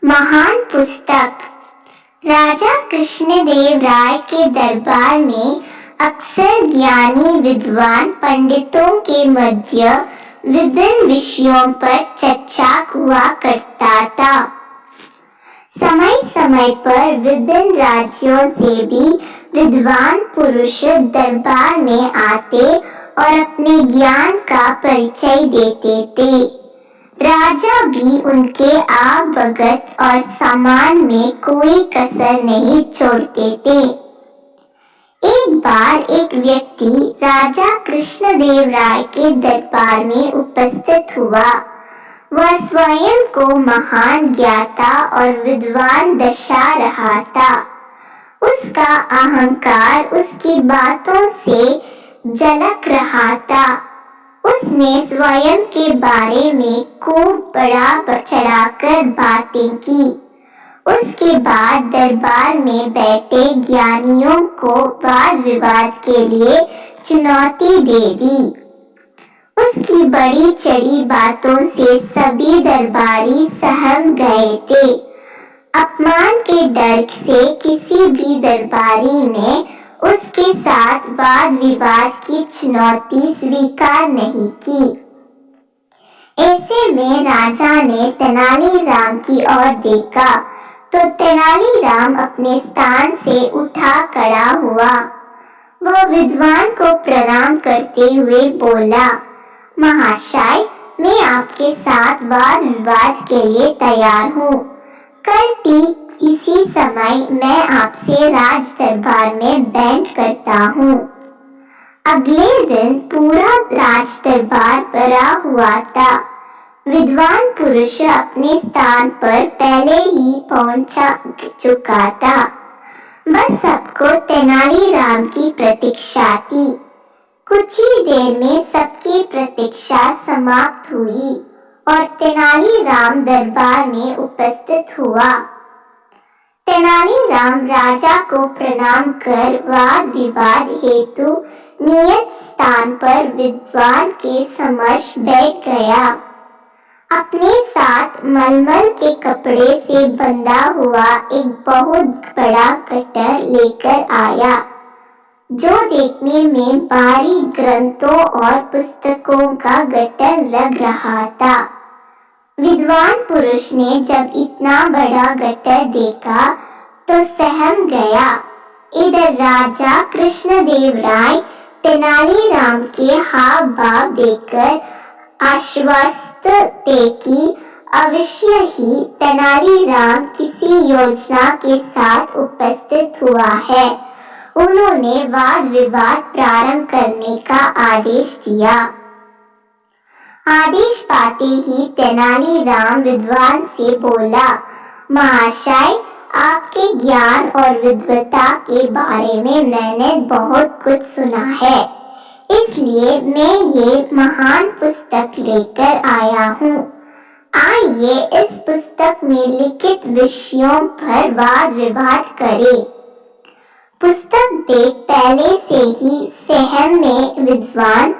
महान पुस्तक। राजा कृष्णदेव राय के दरबार में अक्सर ज्ञानी विद्वान पंडितों के मध्य विभिन्न विषयों पर चर्चा हुआ करता था। समय समय पर विभिन्न राज्यों से भी विद्वान पुरुष दरबार में आते और अपने ज्ञान का परिचय देते थे। राजा भी उनके आवभगत और सम्मान में कोई कसर नहीं छोड़ते थे। एक बार एक व्यक्ति राजा कृष्णदेव राय के दरबार में उपस्थित हुआ। वह स्वयं को महान ज्ञाता और विद्वान दर्शा रहा था। उसका अहंकार उसकी बातों से झलक रहा था। उसने स्वयं के बारे में खूब बढ़ा चढ़ाकर बातें की। उसके बाद दरबार में बैठे ज्ञानियों को वाद विवाद के लिए चुनौती दे दी। उसकी बड़ी चढ़ी बातों से सभी दरबारी सहम गए थे। अपमान के डर से किसी भी दरबारी ने उसके साथ वाद विवाद की चुनौती स्वीकार नहीं की। ऐसे में राजा ने तेनालीराम की ओर देखा तो तेनालीराम अपने स्थान से उठा खड़ा हुआ। वह विद्वान को प्रणाम करते हुए बोला, महाशय, मैं आपके साथ वाद विवाद के लिए तैयार हूँ। कल ठीक इसी समय मैं आपसे राज दरबार में भेंट करता हूँ। अगले दिन पूरा राज दरबार भरा हुआ था। विद्वान पुरुष अपने स्थान पर पहले ही पहुंच चुका था। बस सबको तेनालीराम की प्रतीक्षा थी। कुछ ही देर में सबकी प्रतीक्षा समाप्त हुई और तेनालीराम दरबार में उपस्थित हुआ। तेनालीराम राजा को प्रणाम कर वाद विवाद हेतु नियत स्थान पर विद्वान के समक्ष बैठ गया। अपने साथ मलमल के कपड़े से बंधा हुआ एक बहुत बड़ा कटर लेकर आया, जो देखने में भारी ग्रंथों और पुस्तकों का गट्टर लग रहा था। विद्वान पुरुष ने जब इतना बड़ा गट्टर देखा तो सहम गया। इधर राजा कृष्णदेव राय तेनालीराम के हाव भाव देखकर आश्वस्त थे कि अवश्य ही तेनालीराम किसी योजना के साथ उपस्थित हुआ है। उन्होंने वाद विवाद प्रारंभ करने का आदेश दिया। आदेश पाते ही तेनालीराम विद्वान से बोला, महाशय, आपके ज्ञान और विद्वता के बारे में मैंने बहुत कुछ सुना है, इसलिए मैं ये महान पुस्तक लेकर आया हूँ। आइए इस पुस्तक में लिखित विषयों पर वाद विवाद करें। पुस्तक देख पहले से ही सहम में विद्वान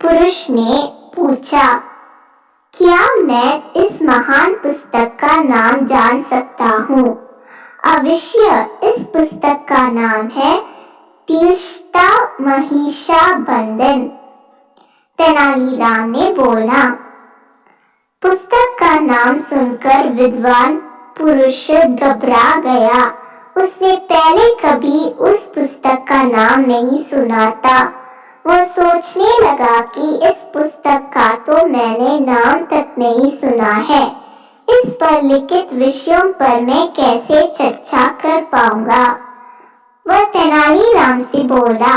पुरुष ने पूछा, क्या मैं इस महान पुस्तक का नाम जान सकता हूँ? अवश्य, इस पुस्तक का नाम है तिष्ठा महिषा बंधन। तेनालीराम ने बोला। पुस्तक का नाम सुनकर विद्वान पुरुष घबरा गया। उसने पहले कभी उस पुस्तक का नाम नहीं सुना था। वह सोचने लगा कि इस पुस्तक का तो मैंने नाम तक नहीं सुना है। इस पर लिखित विषयों पर मैं कैसे चर्चा कर पाऊंगा? वह तेनालीराम से बोला,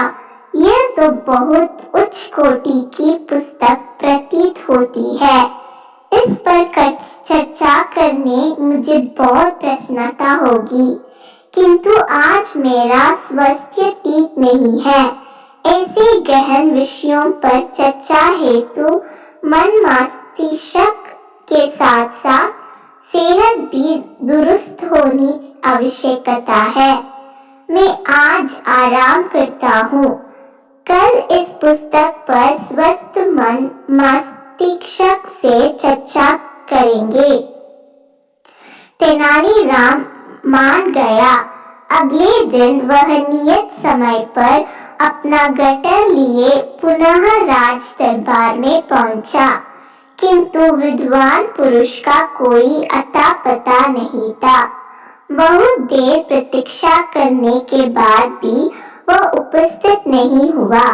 यह तो बहुत उच्च कोटि की पुस्तक प्रतीत होती है। इस पर चर्चा करने मुझे बहुत प्रसन्नता होगी, किंतु आज मेरा स्वास्थ्य ठीक नहीं है। ऐसे गहन विषयों पर चर्चा हेतु मन मस्तिष्क के साथ साथ सेहत भी दुरुस्त होनी आवश्यकता है। मैं आज आराम करता हूँ। कल इस पुस्तक पर स्वस्थ मन मस्तिष्क से चर्चा करेंगे। तेनालीराम मान गया। अगले दिन वह नियत समय पर अपना गट्टर लिए पुनः राज दरबार में पहुंचा, किंतु विद्वान पुरुष का कोई अता पता नहीं था। बहुत देर प्रतीक्षा करने के बाद भी वह उपस्थित नहीं हुआ।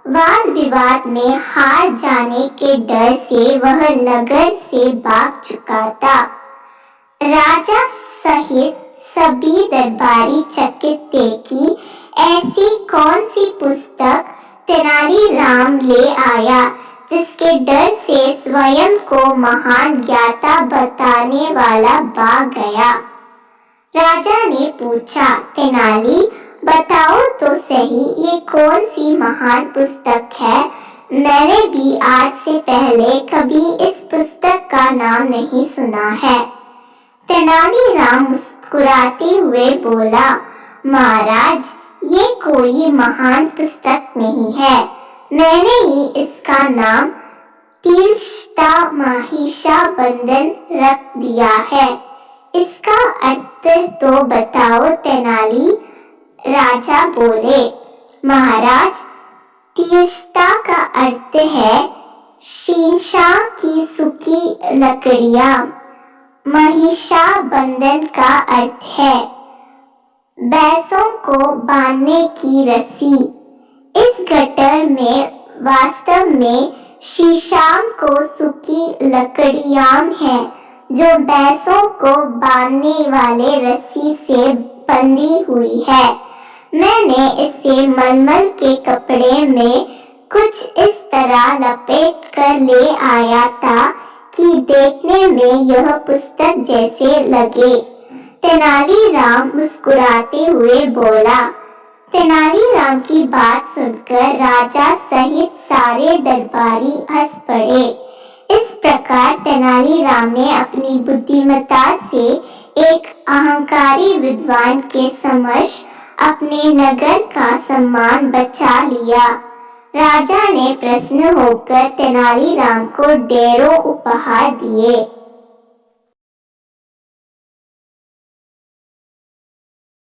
वाद विवाद में हार जाने के डर से वह नगर से भाग चुका था। राजा सहित सभी दरबारी चकित थे कि ऐसी कौन सी पुस्तक तेनालीराम ले आया जिसके डर से स्वयं को महान ज्ञाता बताने वाला भाग गया। राजा ने पूछा, तेनाली बताओ तो सही, ये कौन सी महान पुस्तक है? मैंने भी आज से पहले कभी इस पुस्तक का नाम नहीं सुना है। तेनालीराम मुस्कुराते हुए बोला, महाराज ये कोई महान पुस्तक नहीं है, मैंने ही इसका नाम तीक्ष्णमाहिषाबंधन रख दिया है। इसका अर्थ तो बताओ तेनाली। राजा बोले, महाराज तीक्ष्णता का अर्थ है शीशा की सूखी लकड़ियां, महिषाबंधन का अर्थ है भैंसों को बांधने की रस्सी। इस गट्टर में वास्तव में शीशाम को सूखी लकड़ियां हैं जो भैंसों को बांधने वाले रस्सी से बंधी हुई है। मैंने इसे मलमल के कपड़े में कुछ इस तरह लपेट कर ले आया था कि देखने में यह पुस्तक जैसे लगे। तेनालीराम मुस्कुराते हुए बोला। तेनालीराम की बात सुनकर राजा सहित सारे दरबारी हंस पड़े। इस प्रकार तेनालीराम ने अपनी बुद्धिमत्ता से एक अहंकारी विद्वान के समक्ष अपने नगर का सम्मान बचा लिया। राजा ने प्रसन्न होकर तेनालीराम को ढेरों उपहार दिए।